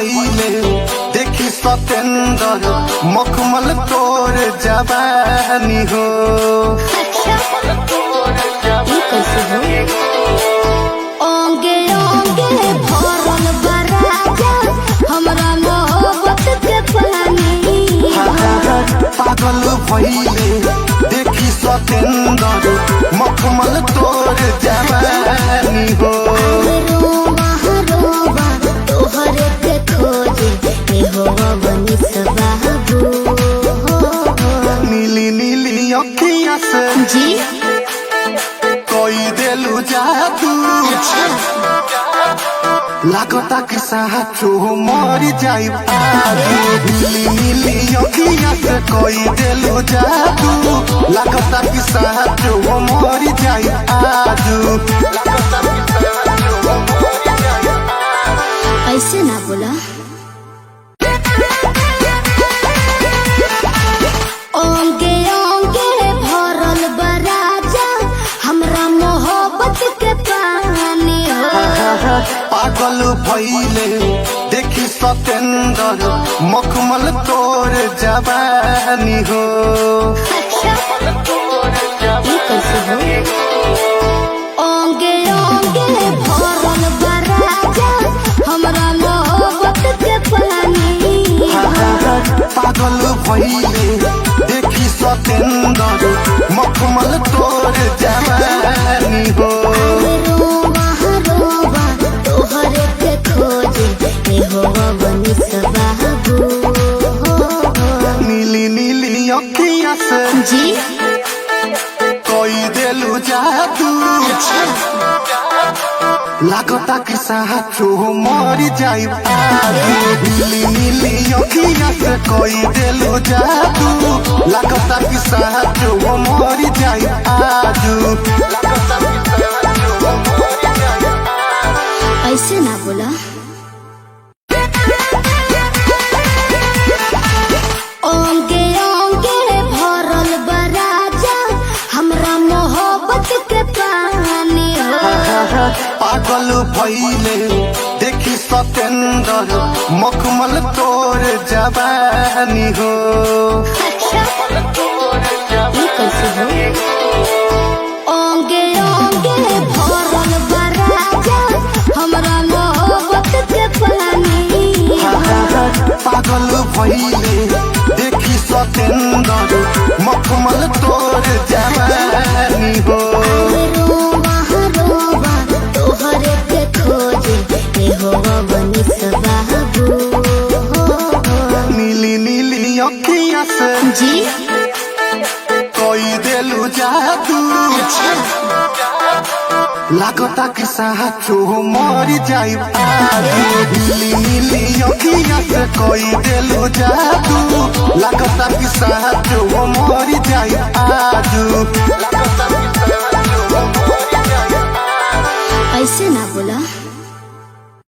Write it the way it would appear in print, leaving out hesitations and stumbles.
भइले देखी सतेंद्र मखमल तोर जवानी हो। ये कैसे हो? ओंगे ओंगे भरल बराजा हमरा मोहब्बत के पानी। पागल भइले देखी सतेंद्र मखमल तोर जवानी हो। रोवा रोवा तोहरे के खोजे हो बनी सबाबू। नीली नीली अखियाँ से जी कोई देलू जादू। लागता कि साचो मर जाई नीली नीली अखियाँ से कोई देलू जादू। लागता कि साचो मर जाई आजू। ऐसे ना बोला। ओंगे ओंगे भरल बराजा हमरा मोहब्बत के पानी हो। पागल भइले देखी सतेंद्र मखमल तोर जवानी हो। ये कैसे हो? ओंगे ओंगे भरल बराजा हमरा मोहब्बत के पानी। पागल भइले देखी सतेंद्र मखमल तोर जवानी हो। रोवा रोवा तोहरे के खोजे हो बनी सबाबू। नीली नीली अखियाँ से जी कोई देलू जादू। लागता कि साचो मर जाई नीली नीली अखियाँ से कोई देलू जादू। लागता कि साचो मर जाई आजू। ऐसे ना बोला। ओंगे ओंगे भरल बराजा हमरा मोहब्बत के पानी हो। पागल भइले देखी सतेंद्र मखमल तोर जवानी हो। ये कैसे हो? ओंगे ओंगे भरल बराजा हमरा मोहब्बत के पानी। पागल भइले देखी सतेंद्र मखमल तोर जवानी हो। रोवा रोवा तोहरे के खोजे हो बनी सबाबू। नीली नीली अखियाँ से जी कोई देलू जादू। लागता कि साचो मर जाई नीली नीली अखियाँ से कोई देलू जादू। लागता कि साचो मर जाई आजू।